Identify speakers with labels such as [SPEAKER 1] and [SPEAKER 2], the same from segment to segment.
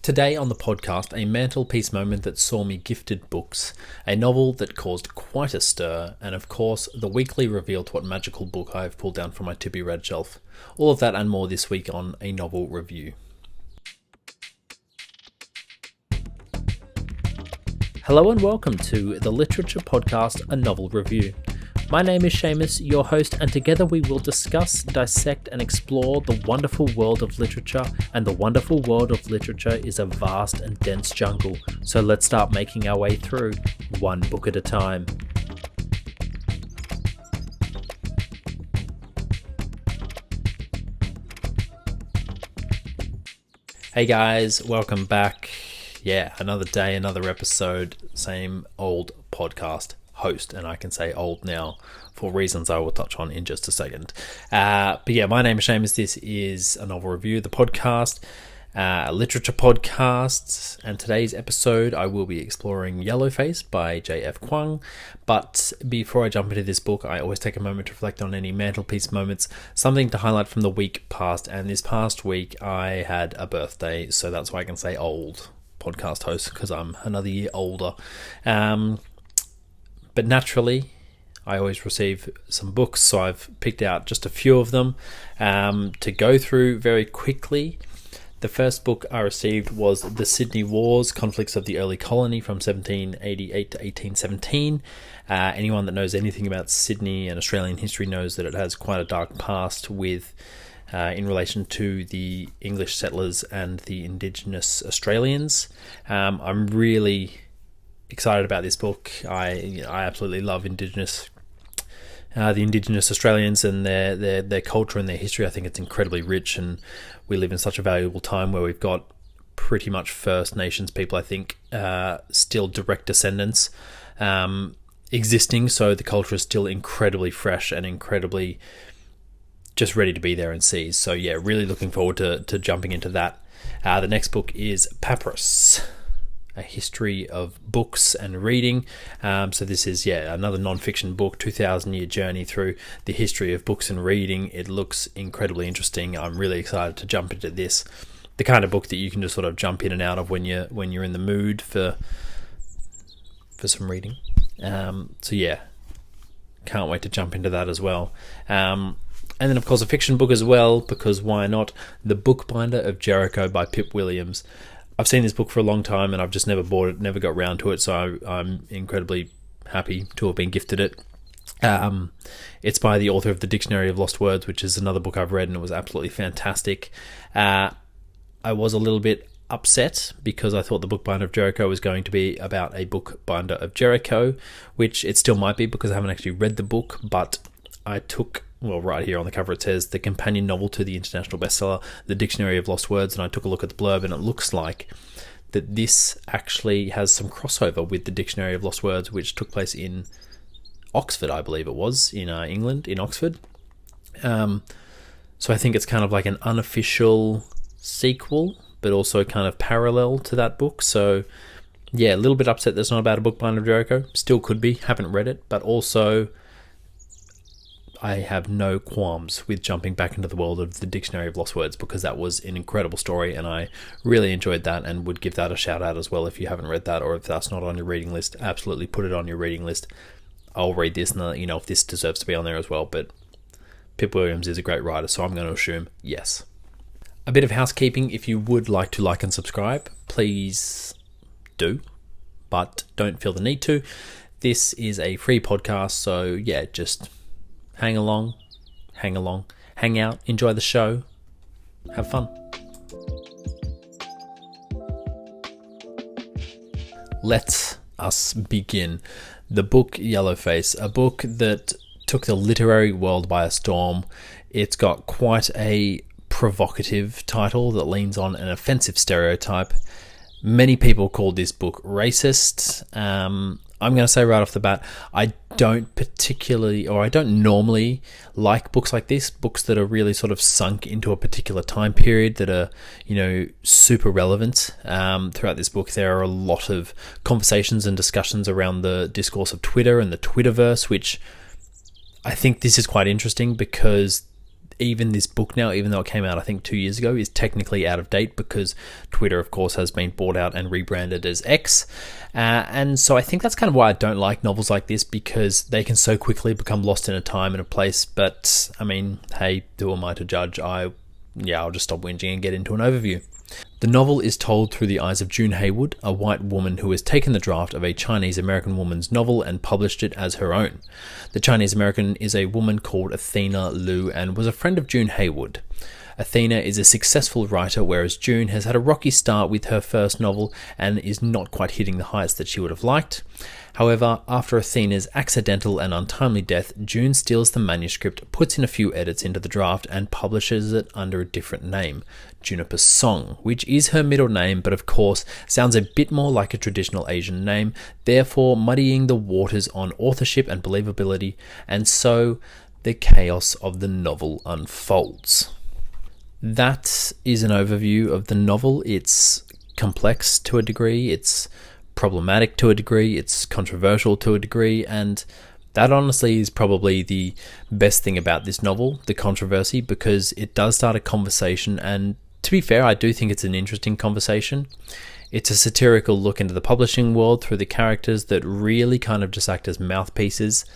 [SPEAKER 1] Today on the podcast, a mantelpiece moment that saw me gifted books, a novel that caused quite a stir, and of course, the weekly reveal to what magical book I have pulled down from my to-be-read shelf. All of that and more this week on A Novel Review. Hello and welcome to the literature podcast, A Novel Review. My name is Seamus, your host, and together we will discuss, dissect, and explore the wonderful world of literature. And the wonderful world of literature is a vast and dense jungle, so let's start making our way through, one book at a time. Hey guys, welcome back. Yeah, another day, another episode, same old podcast host, and I can say old now for reasons I will touch on in just a second. But yeah, my name is Seamus. This is A Novel Review, the podcast, a literature podcast, and today's episode I will be exploring Yellowface by J.F. Kuang. But before I jump into this book, I always take a moment to reflect on any mantelpiece moments, something to highlight from the week past, and this past week I had a birthday, so that's why I can say old podcast host, because I'm another year older. But naturally, I always receive some books, so I've picked out just a few of them to go through very quickly. The first book I received was The Sydney Wars, Conflicts of the Early Colony from 1788 to 1817. Anyone that knows anything about Sydney and Australian history knows that it has quite a dark past with in relation to the English settlers and the Indigenous Australians. I'm really excited about this book. I absolutely love the Indigenous Australians and their culture and their history. I think it's incredibly rich, and we live in such a valuable time where we've got pretty much First Nations people, I think, still direct descendants existing. So the culture is still incredibly fresh and incredibly just ready to be there and seize. So yeah, really looking forward to jumping into that. The next book is Papyrus, A History of Books and Reading. So this is, another non-fiction book, 2,000-year journey through the history of books and reading. It looks incredibly interesting. I'm really excited to jump into this. The kind of book that you can just sort of jump in and out of when you're in the mood for some reading. So yeah, can't wait to jump into that as well. And then, of course, a fiction book as well, because why not? The Bookbinder of Jericho by Pip Williams. I've seen this book for a long time and I've just never bought it, never got round to it, so I'm incredibly happy to have been gifted it. It's by the author of The Dictionary of Lost Words, which is another book I've read, and it was absolutely fantastic. I was a little bit upset because I thought The Bookbinder of Jericho was going to be about a Bookbinder of Jericho, which it still might be because I haven't actually read the book, but I took... Well, right here on the cover it says the companion novel to the international bestseller, The Dictionary of Lost Words, and I took a look at the blurb and it looks like that this actually has some crossover with the Dictionary of Lost Words, which took place in Oxford, I believe it was, in England, in Oxford. So I think it's kind of like an unofficial sequel, but also kind of parallel to that book. So yeah, a little bit upset that it's not about a Bookbinder of Jericho. Still could be, haven't read it, but also I have no qualms with jumping back into the world of the Dictionary of Lost Words, because that was an incredible story and I really enjoyed that and would give that a shout out as well. If you haven't read that, or if that's not on your reading list, absolutely put it on your reading list. I'll read this and let you know if this deserves to be on there as well, but Pip Williams is a great writer, so I'm going to assume yes. A bit of housekeeping: if you would like to like and subscribe, please do, but don't feel the need to. This is a free podcast, so yeah, just hang along, hang out, enjoy the show, have fun. Let us begin. The book Yellowface, a book that took the literary world by a storm. It's got quite a provocative title that leans on an offensive stereotype. Many people called this book racist. I'm going to say right off the bat, I don't normally like books like this, books that are really sort of sunk into a particular time period that are, super relevant. Throughout this book, there are a lot of conversations and discussions around the discourse of Twitter and the Twitterverse, which I think this is quite interesting because even this book now, even though it came out I think 2 years ago, is technically out of date because Twitter, of course, has been bought out and rebranded as X. And so I think that's kind of why I don't like novels like this, because they can so quickly become lost in a time and a place. But I mean, hey, who am I to judge? I'll just stop whinging and get into an overview. The novel is told through the eyes of June Haywood, a white woman who has taken the draft of a Chinese-American woman's novel and published it as her own. The Chinese-American is a woman called Athena Liu and was a friend of June Haywood. Athena is a successful writer, whereas June has had a rocky start with her first novel and is not quite hitting the heights that she would have liked. However, after Athena's accidental and untimely death, June steals the manuscript, puts in a few edits into the draft, and publishes it under a different name, Juniper Song, which is her middle name, but of course sounds a bit more like a traditional Asian name, therefore muddying the waters on authorship and believability, and so the chaos of the novel unfolds. That is an overview of the novel. It's complex to a degree, it's problematic to a degree, it's controversial to a degree, and that honestly is probably the best thing about this novel, the controversy, because it does start a conversation, and to be fair, I do think it's an interesting conversation. It's a satirical look into the publishing world through the characters that really kind of just act as mouthpieces.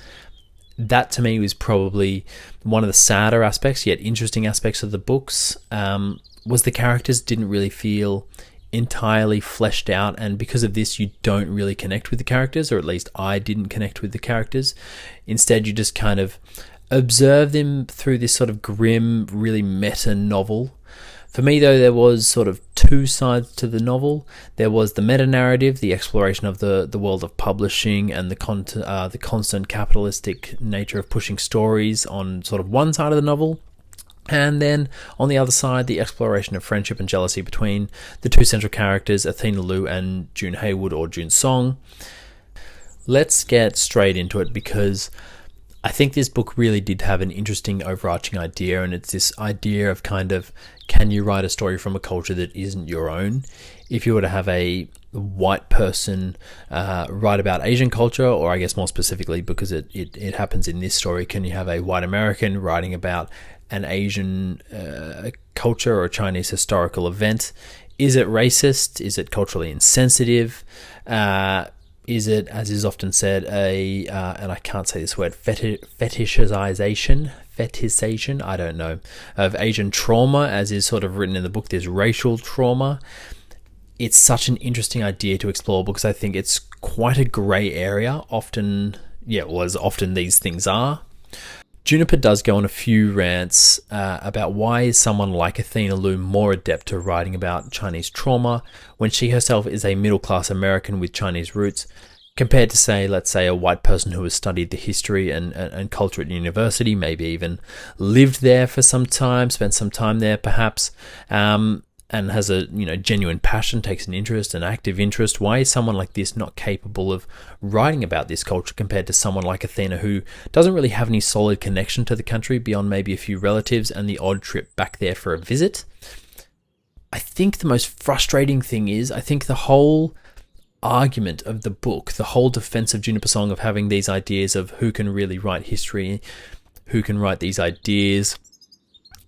[SPEAKER 1] That to me was probably one of the sadder aspects, yet interesting aspects of the books, was the characters didn't really feel entirely fleshed out, and because of this you don't really connect with the characters, or at least I didn't connect with the characters. Instead you just kind of observe them through this sort of grim, really meta novel. For me though, there was sort of two sides to the novel. There was the meta-narrative, the exploration of the world of publishing and the constant capitalistic nature of pushing stories on sort of one side of the novel. And then on the other side, the exploration of friendship and jealousy between the two central characters, Athena Liu and June Haywood or June Song. Let's get straight into it, because I think this book really did have an interesting overarching idea, and it's this idea of kind of, can you write a story from a culture that isn't your own? If you were to have a white person write about Asian culture, or I guess more specifically, because it happens in this story, can you have a white American writing about an Asian culture or a Chinese historical event? Is it racist? Is it culturally insensitive? Is it, as is often said, and I can't say this word, fetishization, I don't know, of Asian trauma, as is sort of written in the book, there's racial trauma. It's such an interesting idea to explore, because I think it's quite a grey area, often, as often these things are. Juniper does go on a few rants about why is someone like Athena Liu more adept to writing about Chinese trauma when she herself is a middle-class American with Chinese roots, compared to, say, let's say, a white person who has studied the history and culture at university, maybe even lived there for some time, spent some time there perhaps, and has a genuine passion, takes an interest, an active interest. Why is someone like this not capable of writing about this culture compared to someone like Athena, who doesn't really have any solid connection to the country beyond maybe a few relatives and the odd trip back there for a visit? I think the most frustrating thing is, I think the whole argument of the book, the whole defense of Juniper Song of having these ideas of who can really write history, who can write these ideas,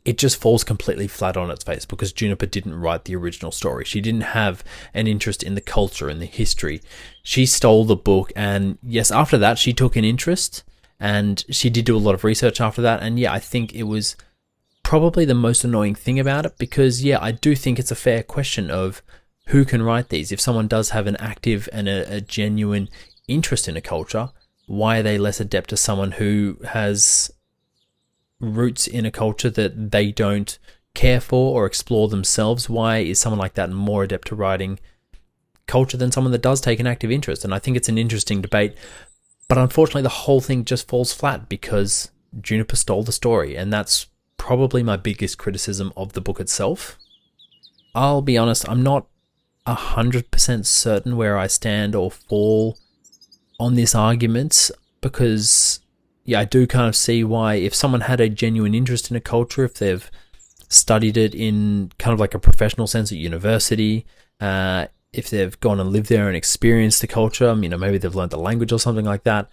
[SPEAKER 1] it just falls completely flat on its face, because Juniper didn't write the original story. She didn't have an interest in the culture and the history. She stole the book, and yes, after that she took an interest, and she did do a lot of research after that, and I think it was probably the most annoying thing about it, because I do think it's a fair question of who can write these. If someone does have an active and a genuine interest in a culture, why are they less adept to someone who has roots in a culture that they don't care for or explore themselves? Why is someone like that more adept to writing culture than someone that does take an active interest? And I think it's an interesting debate, but unfortunately the whole thing just falls flat because Juniper stole the story, and that's probably my biggest criticism of the book itself. I'll be honest, I'm not 100% certain where I stand or fall on this argument, because I do kind of see why, if someone had a genuine interest in a culture, if they've studied it in kind of like a professional sense at university, if they've gone and lived there and experienced the culture, maybe they've learned the language or something like that,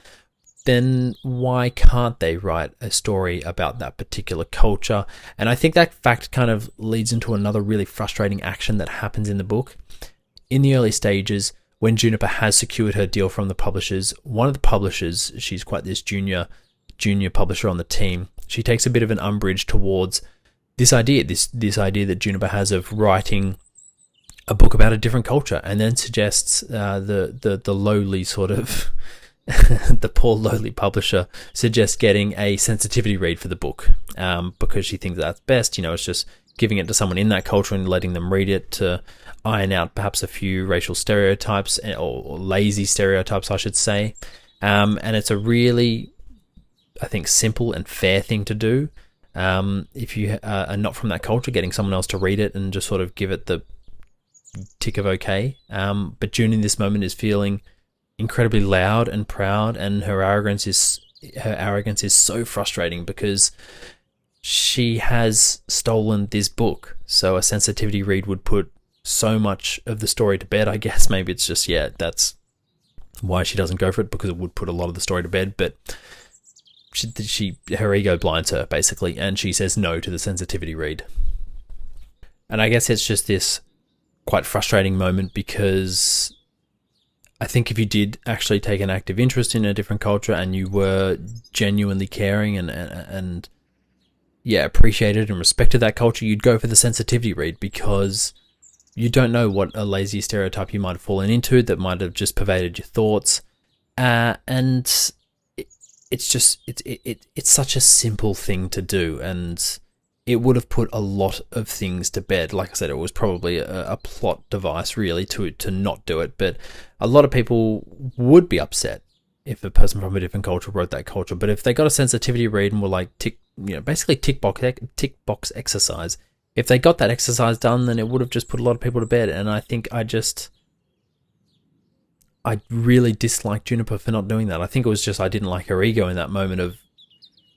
[SPEAKER 1] then why can't they write a story about that particular culture? And I think that fact kind of leads into another really frustrating action that happens in the book. In the early stages, when Juniper has secured her deal from the publishers, one of the publishers, she's quite this junior publisher on the team, she takes a bit of an umbrage towards this idea that Juniper has of writing a book about a different culture, and then suggests the lowly sort of the poor lowly publisher suggests getting a sensitivity read for the book, because she thinks that's best. It's just giving it to someone in that culture and letting them read it to iron out perhaps a few racial stereotypes, or lazy stereotypes, I should say. And it's a really, I think, simple and fair thing to do. If you are not from that culture, getting someone else to read it and just sort of give it the tick of okay. But June in this moment is feeling incredibly loud and proud, and her arrogance is so frustrating because she has stolen this book. So a sensitivity read would put so much of the story to bed. I guess maybe it's just, that's why she doesn't go for it, because it would put a lot of the story to bed. But her ego blinds her, basically, and she says no to the sensitivity read. And I guess it's just this quite frustrating moment, because I think if you did actually take an active interest in a different culture and you were genuinely caring and appreciated and respected that culture, you'd go for the sensitivity read, because you don't know what a lazy stereotype you might have fallen into that might have just pervaded your thoughts. And it's just, it's such a simple thing to do, and it would have put a lot of things to bed. Like I said, it was probably a plot device really to not do it, but a lot of people would be upset if a person from a different culture wrote that culture. But if they got a sensitivity read and were like basically tick box exercise, if they got that exercise done, then it would have just put a lot of people to bed. And I think I really disliked Juniper for not doing that. I think it was just I didn't like her ego in that moment of,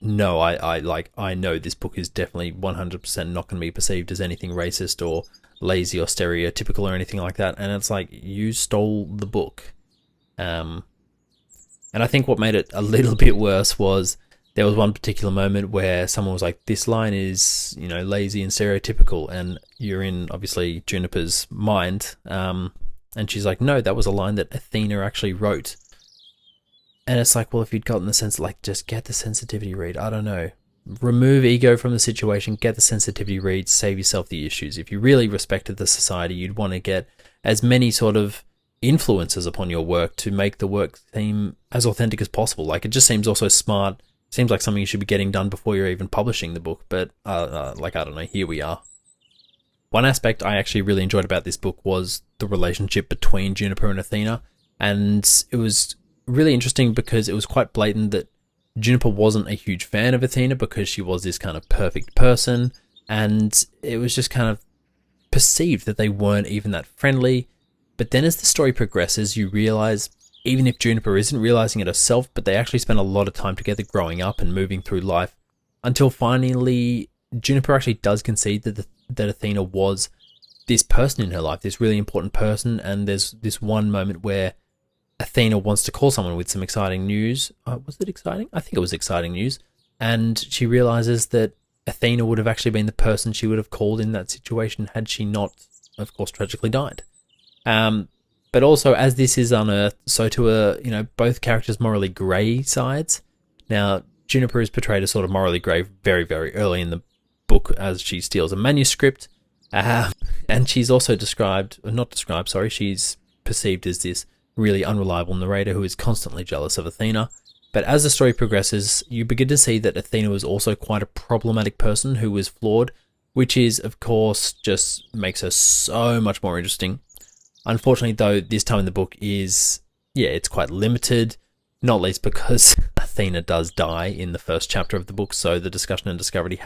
[SPEAKER 1] no, I know this book is definitely 100% not going to be perceived as anything racist or lazy or stereotypical or anything like that. And it's like, you stole the book. And I think what made it a little bit worse was there was one particular moment where someone was like, this line is, lazy and stereotypical. And you're in, obviously, Juniper's mind. And she's like, no, that was a line that Athena actually wrote. And it's like, well, if you'd gotten the sense, just get the sensitivity read. I don't know. Remove ego from the situation, get the sensitivity read, save yourself the issues. If you really respected the society, you'd want to get as many sort of influences upon your work to make the work seem as authentic as possible. It just seems also smart. Seems like something you should be getting done before you're even publishing the book. But, I don't know, here we are. One aspect I actually really enjoyed about this book was the relationship between Juniper and Athena. And it was really interesting because it was quite blatant that Juniper wasn't a huge fan of Athena because she was this kind of perfect person, and it was just kind of perceived that they weren't even that friendly. But then as the story progresses, you realize, even if Juniper isn't realizing it herself, but they actually spend a lot of time together growing up and moving through life, until finally Juniper actually does concede that Athena was this person in her life, this really important person. And there's this one moment where Athena wants to call someone with some exciting news. Was it exciting? I think it was exciting news. And she realizes that Athena would have actually been the person she would have called in that situation had she not, of course, tragically died. But also, as this is unearthed, so to both characters' morally grey sides. Now, Juniper is portrayed as sort of morally grey very, very early in the book as she steals a manuscript. And she's also she's perceived as this really unreliable narrator who is constantly jealous of Athena. But as the story progresses, you begin to see that Athena was also quite a problematic person who was flawed, which is, of course, just makes her so much more interesting. Unfortunately, though, this time in the book is, it's quite limited, not least because Athena does die in the first chapter of the book, so the discussion and discovery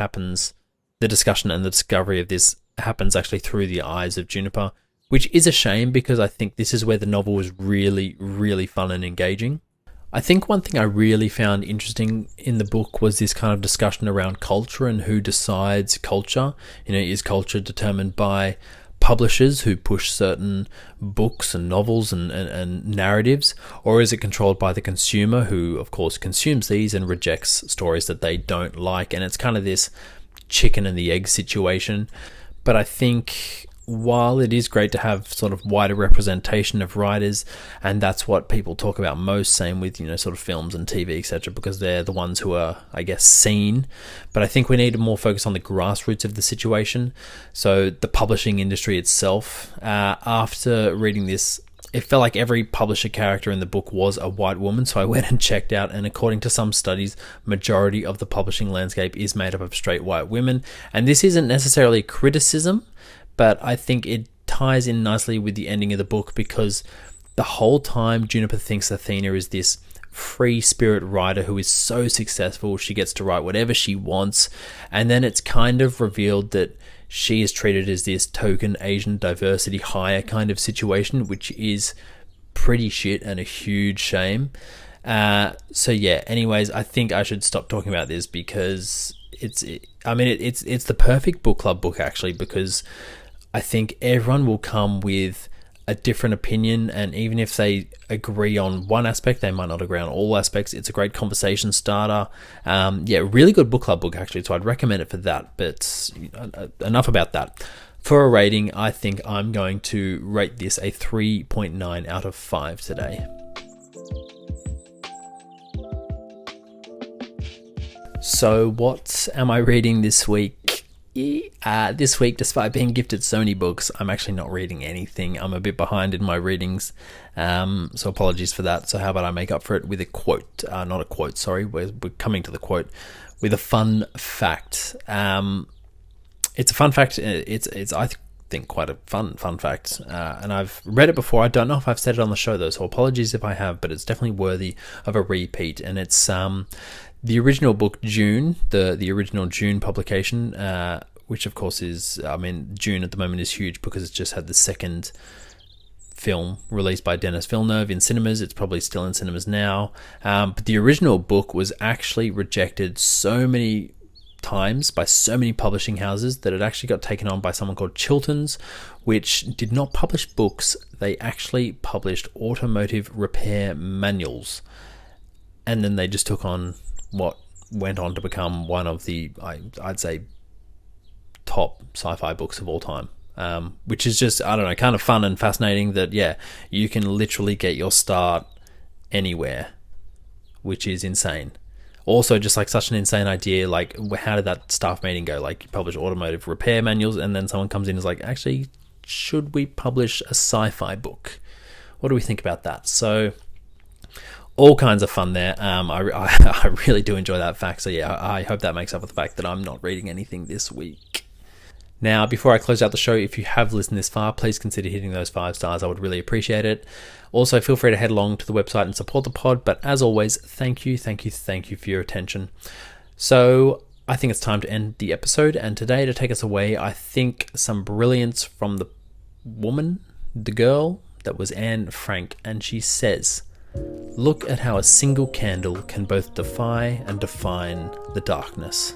[SPEAKER 1] of this happens actually through the eyes of Juniper, which is a shame because I think this is where the novel was really, really fun and engaging. I think one thing I really found interesting in the book was this kind of discussion around culture and who decides culture. Is culture determined by publishers who push certain books and novels and narratives, or is it controlled by the consumer who, of course, consumes these and rejects stories that they don't like? And it's kind of this chicken and the egg situation. But I think while it is great to have sort of wider representation of writers, and that's what people talk about most, same with, sort of films and TV, etc., because they're the ones who are, I guess, seen. But I think we need to more focus on the grassroots of the situation. So the publishing industry itself, after reading this, it felt like every publisher character in the book was a white woman. So I went and checked out, and according to some studies, majority of the publishing landscape is made up of straight white women. And this isn't necessarily a criticism, but I think it ties in nicely with the ending of the book, because the whole time Juniper thinks Athena is this free spirit writer who is so successful, she gets to write whatever she wants, and then it's kind of revealed that she is treated as this token Asian diversity hire kind of situation, which is pretty shit and a huge shame. So yeah, anyways, I think I should stop talking about this, because it's the perfect book club book, actually, because I think everyone will come with a different opinion, and even if they agree on one aspect, they might not agree on all aspects. It's a great conversation starter. Really good book club book, actually, so I'd recommend it for that. But enough about that. For a rating, I think I'm going to rate this a 3.9 out of 5 today. So what am I reading this week? This week, despite being gifted so many books, I'm actually not reading anything. I'm a bit behind in my readings, so apologies for that. So how about I make up for it with a quote? Not a quote, sorry. We're coming to the quote with a fun fact. It's a fun fact. It's I think quite a fun fact, and I've read it before. I don't know if I've said it on the show though, so apologies if I have. But it's definitely worthy of a repeat, and it's the original book, June, the original June publication, which of course is, June at the moment is huge because it's just had the second film released by Denis Villeneuve in cinemas. It's probably still in cinemas now. But the original book was actually rejected so many times by so many publishing houses that it actually got taken on by someone called Chilton's, which did not publish books. They actually published automotive repair manuals. And then they just took on what went on to become one of the, I'd say, top sci-fi books of all time, which is just, I don't know, kind of fun and fascinating that, yeah, you can literally get your start anywhere, which is insane. Also, just like such an insane idea, like how did that staff meeting go? Like, you publish automotive repair manuals, and then someone comes in and is like, actually, should we publish a sci-fi book? What do we think about that? So all kinds of fun there. I really do enjoy that fact. So yeah, I hope that makes up for the fact that I'm not reading anything this week. Now, before I close out the show, if you have listened this far, please consider hitting those 5 stars. I would really appreciate it. Also, feel free to head along to the website and support the pod. But as always, thank you for your attention. So I think it's time to end the episode. And today, to take us away, I think some brilliance from the woman, the girl, that was Anne Frank. And she says, "Look at how a single candle can both defy and define the darkness."